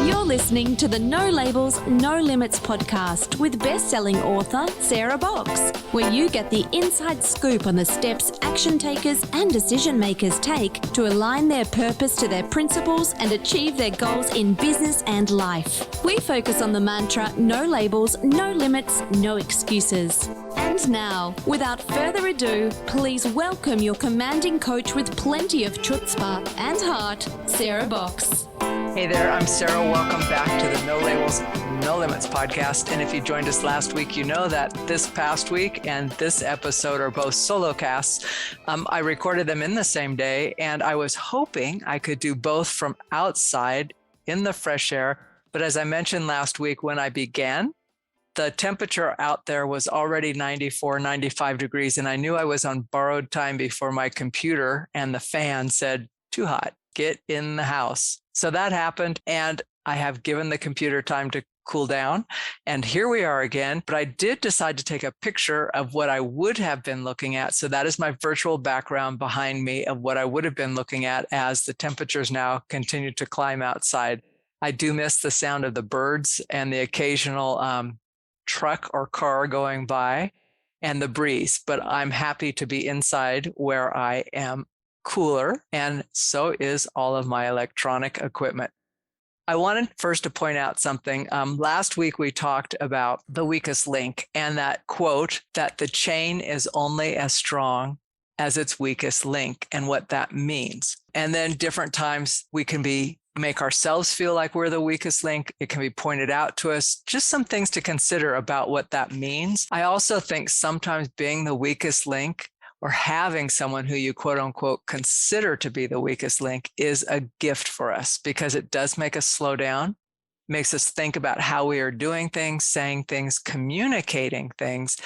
You're listening to the No Labels, No Limits podcast with best-selling author Sarah Boxx, where you get the inside scoop on the steps action takers and decision makers take to align their purpose to their principles and achieve their goals in business and life. We focus on the mantra, no labels, no limits, no excuses. And now, without further ado, please welcome your commanding coach with plenty of chutzpah and heart, Sarah Boxx. Hey there, I'm Sarah. Welcome back to the No Labels, No Limits podcast. And if you joined us last week, you know that this past week and this episode are both solo casts. I recorded them in the same day, and I was hoping I could do both from outside in the fresh air. But as I mentioned last week when I began, the temperature out there was already 94, 95 degrees, and I knew I was on borrowed time before my computer and the fan said, too hot, get in the house. So that happened, and I have given the computer time to cool down, and here we are again. But I did decide to take a picture of what I would have been looking at. So that is my virtual background behind me of what I would have been looking at as the temperatures now continue to climb outside. I do miss the sound of the birds and the occasional truck or car going by and the breeze, but I'm happy to be inside where I am cooler, and so is all of my electronic equipment. I wanted first to point out something. Last week we talked about the weakest link and that quote that the chain is only as strong as its weakest link and what that means. And then different times we can make ourselves feel like we're the weakest link. It can be pointed out to us. Just some things to consider about what that means. I also think sometimes being the weakest link or having someone who you quote unquote consider to be the weakest link is a gift for us because it does make us slow down, makes us think about how we are doing things, saying things, communicating things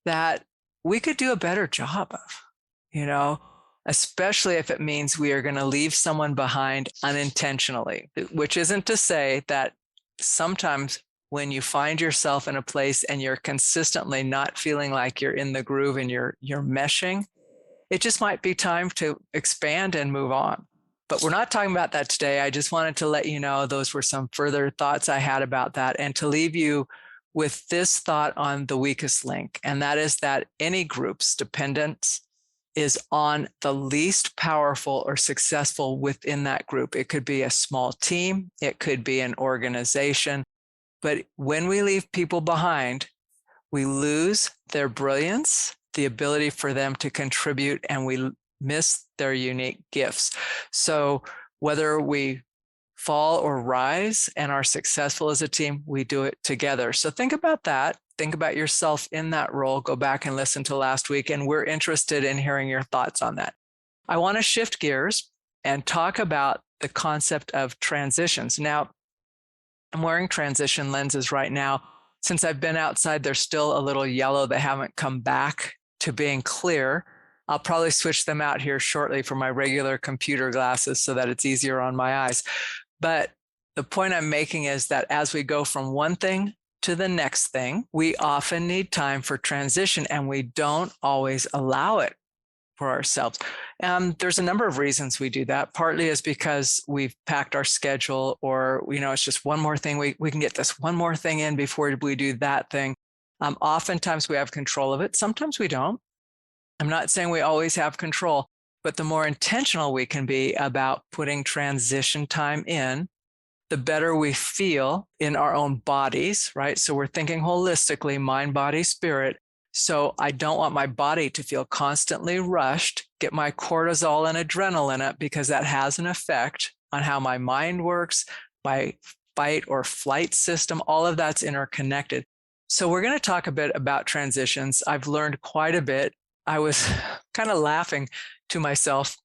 that we could do a better job of, especially if it means we are going to leave someone behind unintentionally, which isn't to say that sometimes when you find yourself in a place and you're consistently not feeling like you're in the groove and you're meshing, it just might be time to expand and move on. But we're not talking about that today. I just wanted to let you know those were some further thoughts I had about that, and to leave you with this thought on the weakest link, and that is that any group's dependence is on the least powerful or successful within that group. It could be a small team, it could be an organization. But when we leave people behind, we lose their brilliance, the ability for them to contribute, and we miss their unique gifts. So whether we fall or rise and are successful as a team, we do it together. So think about that. Think about yourself in that role. Go back and listen to last week, and we're interested in hearing your thoughts on that. I want to shift gears and talk about the concept of transitions. Now, I'm wearing transition lenses right now. Since I've been outside, they're still a little yellow. They haven't come back to being clear. I'll probably switch them out here shortly for my regular computer glasses so that it's easier on my eyes. But the point I'm making is that as we go from one thing to the next thing, we often need time for transition, and we don't always allow it for ourselves. There's a number of reasons we do that. Partly is because we've packed our schedule, or, it's just one more thing. We can get this one more thing in before we do that thing. Oftentimes we have control of it. Sometimes we don't. I'm not saying we always have control, but the more intentional we can be about putting transition time in, the better we feel in our own bodies, right? So we're thinking holistically, mind, body, spirit. So I don't want my body to feel constantly rushed, get my cortisol and adrenaline up, because that has an effect on how my mind works, my fight or flight system. All of that's interconnected. So we're going to talk a bit about transitions. I've learned quite a bit. I was kind of laughing to myself.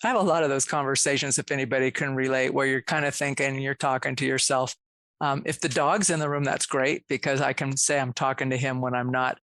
I have a lot of those conversations, if anybody can relate, where you're kind of thinking, you're talking to yourself. If the dog's in the room, that's great, because I can say I'm talking to him when I'm not.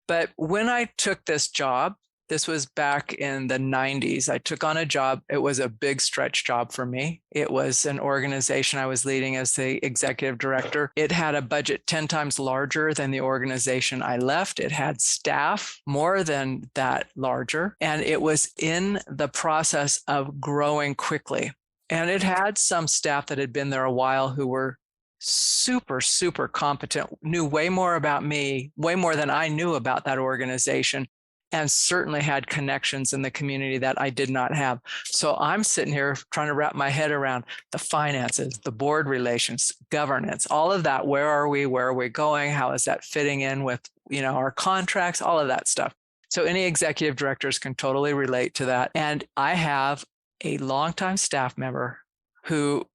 But when I took this job, this was back in the 90s. I took on a job. It was a big stretch job for me. It was an organization I was leading as the executive director. It had a budget 10 times larger than the organization I left. It had staff more than that larger. And it was in the process of growing quickly. And it had some staff that had been there a while who were super, super competent, knew way more about me, way more than I knew about that organization, and certainly had connections in the community that I did not have. So I'm sitting here trying to wrap my head around the finances, the board relations, governance, all of that. Where are we? Where are we going? How is that fitting in with, our contracts, all of that stuff. So any executive directors can totally relate to that. And I have a longtime staff member who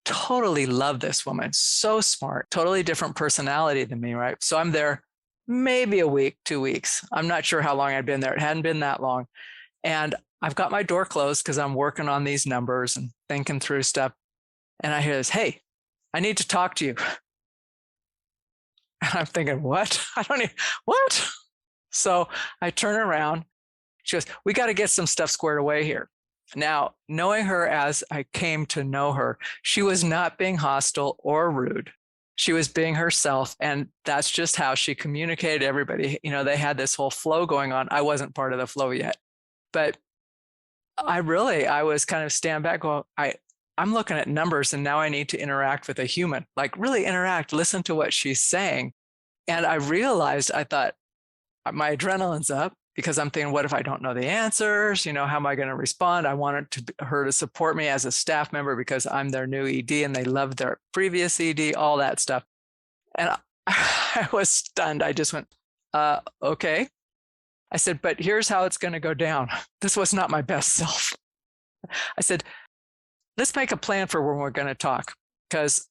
totally loved this woman, so smart, totally different personality than me, right? So I'm there maybe a week, 2 weeks. I'm not sure how long I'd been there. It hadn't been that long. And I've got my door closed because I'm working on these numbers and thinking through stuff. And I hear this, "Hey, I need to talk to you." And I'm thinking, what? What? So I turn around. She goes, "We got to get some stuff squared away here." Now, knowing her as I came to know her, she was not being hostile or rude. She was being herself. And that's just how she communicated to everybody. They had this whole flow going on. I wasn't part of the flow yet. But I was kind of stand back, going, I'm looking at numbers and now I need to interact with a human, really interact, listen to what she's saying. And I realized, I thought, my adrenaline's up because I'm thinking, what if I don't know the answers? How am I going to respond? I wanted her to support me as a staff member because I'm their new ED and they loved their previous ED, all that stuff. And I was stunned. I just went, okay. I said, but here's how it's going to go down. This was not my best self. I said, let's make a plan for when we're going to talk, because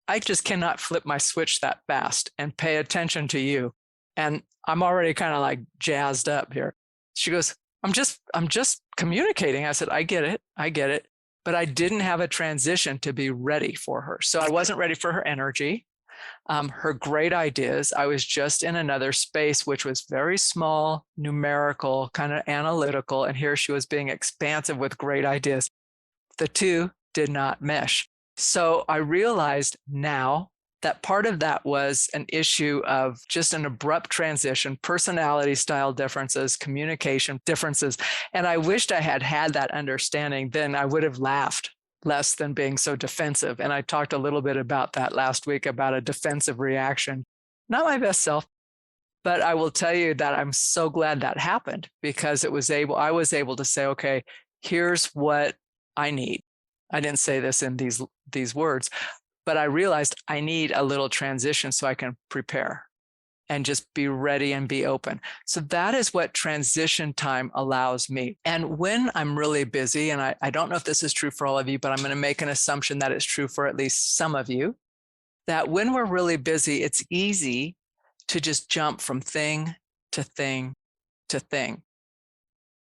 I just cannot flip my switch that fast and pay attention to you. And I'm already kind of jazzed up here. She goes, I'm just communicating. I said, I get it. But I didn't have a transition to be ready for her. So I wasn't ready for her energy, her great ideas. I was just in another space, which was very small, numerical, kind of analytical. And here she was being expansive with great ideas. The two did not mesh. So I realized now that part of that was an issue of just an abrupt transition, personality style differences, communication differences. And I wished I had had that understanding. Then I would have laughed less than being so defensive. And I talked a little bit about that last week, about a defensive reaction. Not my best self, but I will tell you that I'm so glad that happened, because I was able to say, okay, here's what I need. I didn't say this in these words, but I realized I need a little transition so I can prepare and just be ready and be open. So that is what transition time allows me. And when I'm really busy, and I don't know if this is true for all of you, but I'm going to make an assumption that it's true for at least some of you, that when we're really busy, it's easy to just jump from thing to thing to thing.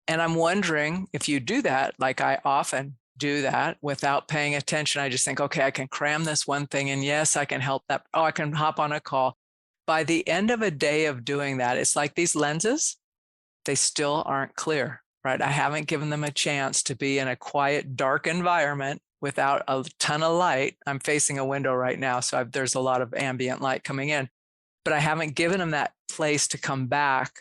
And I'm wondering if you do that, like I often do that without paying attention. I just think, okay, I can cram this one thing in. Yes, I can help that. Oh, I can hop on a call. By the end of a day of doing that, it's like these lenses, they still aren't clear, right? I haven't given them a chance to be in a quiet, dark environment without a ton of light. I'm facing a window right now, so there's a lot of ambient light coming in, but I haven't given them that place to come back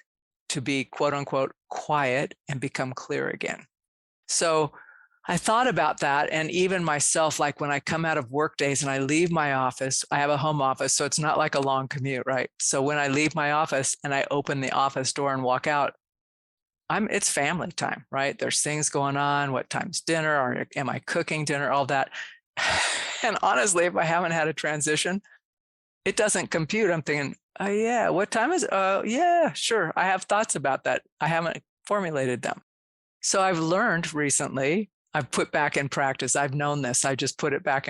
to be quote unquote quiet and become clear again. So I thought about that. And even myself, like when I come out of work days and I leave my office, I have a home office, so it's not like a long commute, right? So when I leave my office and I open the office door and walk out, it's family time, right? There's things going on. What time's dinner? Or am I cooking dinner? All that. And honestly, if I haven't had a transition, it doesn't compute. I'm thinking, oh yeah, what time is it? Oh yeah, sure. I have thoughts about that. I haven't formulated them. So I've learned recently, I've put back in practice. I've known this. I just put it back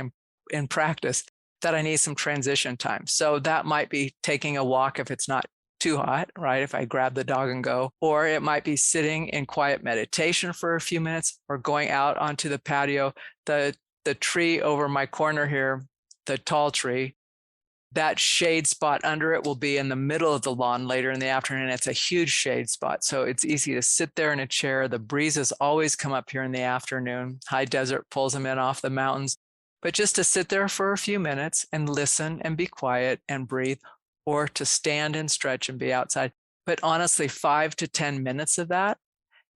in practice, that I need some transition time. So that might be taking a walk if it's not too hot, right? If I grab the dog and go, or it might be sitting in quiet meditation for a few minutes, or going out onto the patio. The tree over my corner here, the tall tree, that shade spot under it will be in the middle of the lawn later in the afternoon. It's a huge shade spot. So it's easy to sit there in a chair. The breezes always come up here in the afternoon. High desert pulls them in off the mountains. But just to sit there for a few minutes and listen and be quiet and breathe, or to stand and stretch and be outside. But honestly, 5 to 10 minutes of that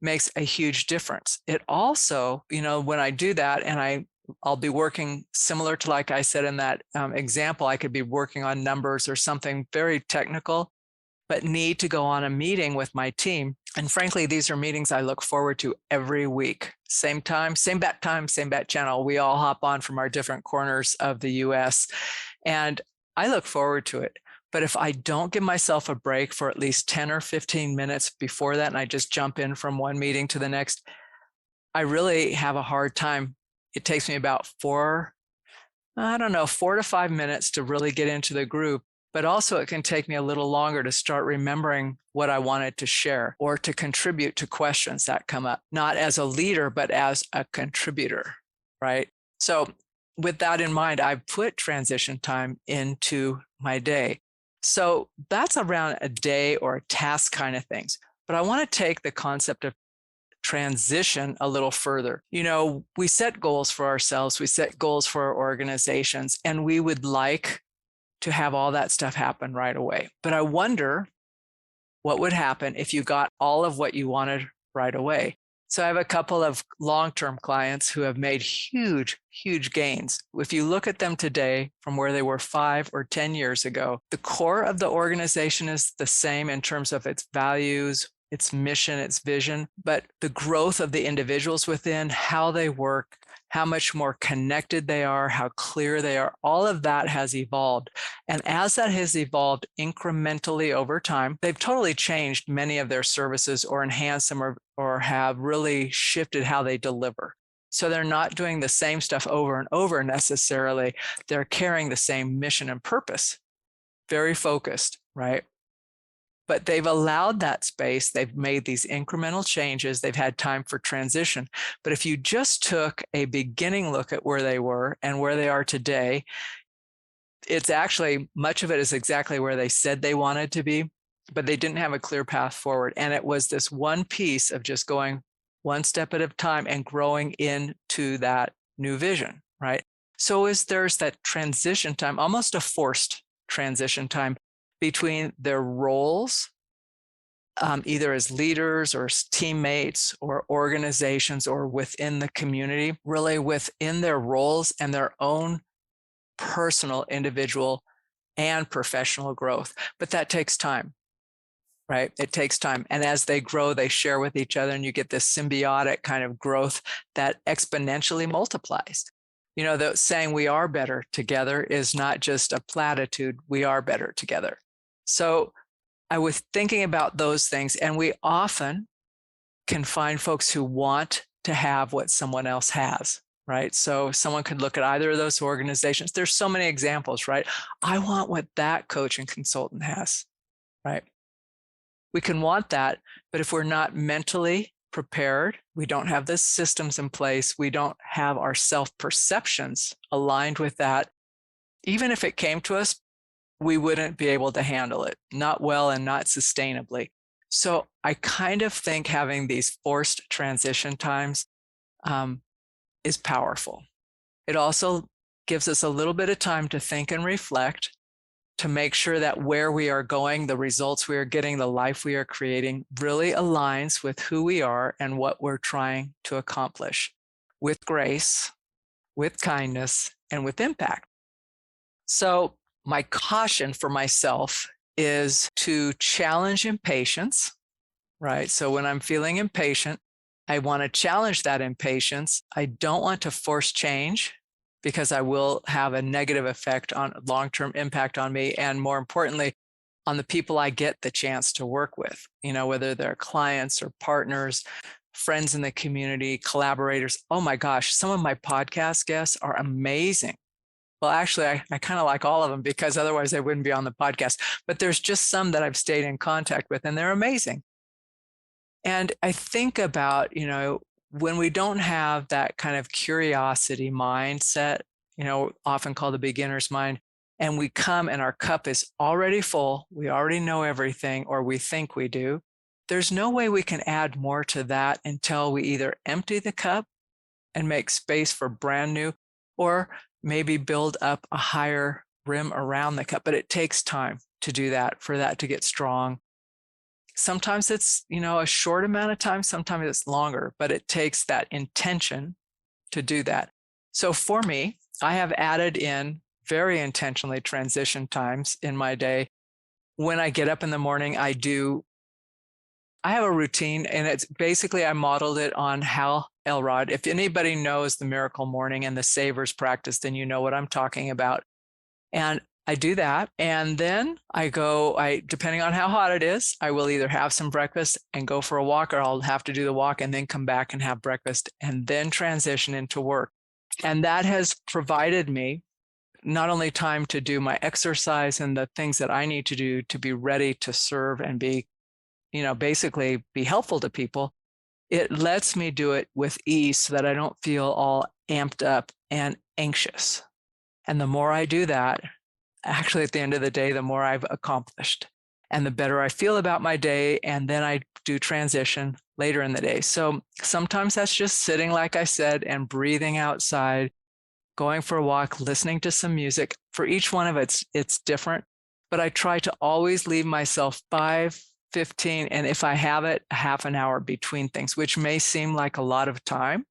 makes a huge difference. It also, when I do that and I I'll be working similar to, like I said in that example, I could be working on numbers or something very technical, but need to go on a meeting with my team. And frankly, these are meetings I look forward to every week. Same time, same bat channel. We all hop on from our different corners of the US, and I look forward to it. But if I don't give myself a break for at least 10 or 15 minutes before that, and I just jump in from one meeting to the next, I really have a hard time. It takes me about 4 to 5 minutes to really get into the group. But also it can take me a little longer to start remembering what I wanted to share or to contribute to questions that come up, not as a leader, but as a contributor, right? So with that in mind, I've put transition time into my day. So that's around a day or a task kind of things. But I want to take the concept of transition a little further. We set goals for ourselves, we set goals for our organizations, and we would like to have all that stuff happen right away. But I wonder what would happen if you got all of what you wanted right away. So I have a couple of long-term clients who have made huge, huge gains. If you look at them today from where they were 5 or 10 years ago, the core of the organization is the same in terms of its values, its mission, its vision, but the growth of the individuals within, how they work, how much more connected they are, how clear they are, all of that has evolved. And as that has evolved incrementally over time, they've totally changed many of their services or enhanced them or have really shifted how they deliver. So they're not doing the same stuff over and over necessarily. They're carrying the same mission and purpose, very focused, right? But they've allowed that space. They've made these incremental changes. They've had time for transition. But if you just took a beginning look at where they were and where they are today, it's actually, much of it is exactly where they said they wanted to be, but they didn't have a clear path forward. And it was this one piece of just going one step at a time and growing into that new vision, right? So there's that transition time, almost a forced transition time between their roles, either as leaders or as teammates or organizations or within the community, really within their roles and their own personal, individual, and professional growth. But that takes time, right? It takes time. And as they grow, they share with each other, and you get this symbiotic kind of growth that exponentially multiplies. The saying we are better together is not just a platitude. We are better together. So I was thinking about those things, and we often can find folks who want to have what someone else has, right? So someone could look at either of those organizations. There's so many examples, right? I want what that coach and consultant has, right? We can want that, but if we're not mentally prepared, we don't have the systems in place, we don't have our self-perceptions aligned with that, even if it came to us, we wouldn't be able to handle it, not well and not sustainably. So I kind of think having these forced transition times is powerful. It also gives us a little bit of time to think and reflect, to make sure that where we are going, the results we are getting, the life we are creating really aligns with who we are and what we're trying to accomplish, with grace, with kindness, and with impact. So my caution for myself is to challenge impatience, right? So when I'm feeling impatient, I want to challenge that impatience. I don't want to force change, because I will have a negative effect on long-term impact on me, and more importantly, on the people I get the chance to work with, whether they're clients or partners, friends in the community, collaborators. Oh my gosh, some of my podcast guests are amazing. Well, actually, I kind of like all of them, because otherwise they wouldn't be on the podcast. But there's just some that I've stayed in contact with, and they're amazing. And I think about, when we don't have that kind of curiosity mindset, often called the beginner's mind, and we come and our cup is already full, we already know everything, or we think we do, there's no way we can add more to that until we either empty the cup and make space for brand new, or maybe build up a higher rim around the cup. But it takes time to do that, for that to get strong. Sometimes it's, a short amount of time, sometimes it's longer, but it takes that intention to do that. So for me, I have added in very intentionally transition times in my day. When I get up in the morning, I have a routine, and it's basically, I modeled it on Hal Elrod. If anybody knows the Miracle Morning and the Savers practice, then you know what I'm talking about. And I do that. And then depending on how hot it is, I will either have some breakfast and go for a walk, or I'll have to do the walk and then come back and have breakfast and then transition into work. And that has provided me not only time to do my exercise and the things that I need to do to be ready to serve and be, basically be helpful to people. It lets me do it with ease so that I don't feel all amped up and anxious. And the more I do that, actually at the end of the day, the more I've accomplished and the better I feel about my day. And then I do transition later in the day. So sometimes that's just sitting, like I said, and breathing outside, going for a walk, listening to some music. For each one of it's different, but I try to always leave myself 5, 15, and if I have it, half an hour between things, which may seem like a lot of time.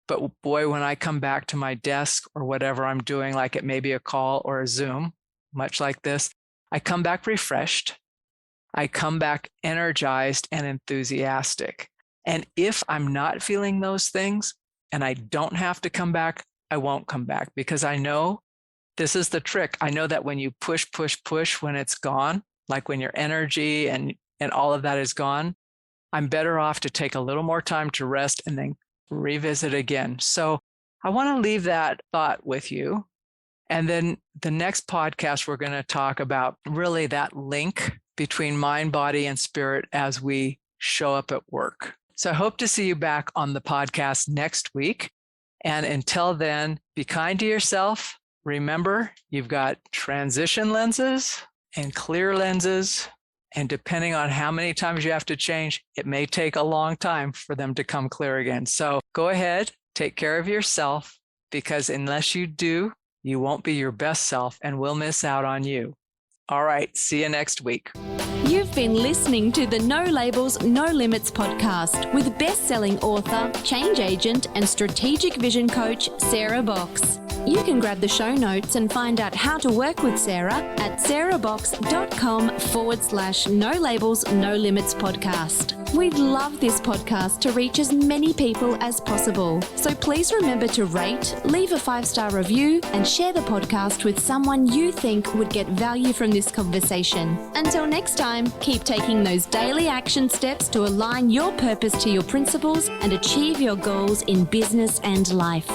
But boy, when I come back to my desk or whatever I'm doing, like it may be a call or a Zoom, much like this, I come back refreshed. I come back energized and enthusiastic. And if I'm not feeling those things and I don't have to come back, I won't come back, because I know this is the trick. I know that when you push, when it's gone, like when your energy and all of that is gone, I'm better off to take a little more time to rest and then revisit again. So I want to leave that thought with you. And then the next podcast, we're going to talk about really that link between mind, body, and spirit as we show up at work. So I hope to see you back on the podcast next week. And until then, be kind to yourself. Remember, you've got transition lenses and clear lenses. And depending on how many times you have to change, it may take a long time for them to come clear again. So go ahead, take care of yourself, because unless you do, you won't be your best self and we'll miss out on you. All right, see you next week. You've been listening to the No Labels, No Limits podcast with best-selling author, change agent, and strategic vision coach, Sarah Boxx. You can grab the show notes and find out how to work with Sarah at sarahboxx.com/No Labels, No Limits podcast. We'd love this podcast to reach as many people as possible. So please remember to rate, leave a 5-star review, and share the podcast with someone you think would get value from this conversation. Until next time, keep taking those daily action steps to align your purpose to your principles and achieve your goals in business and life.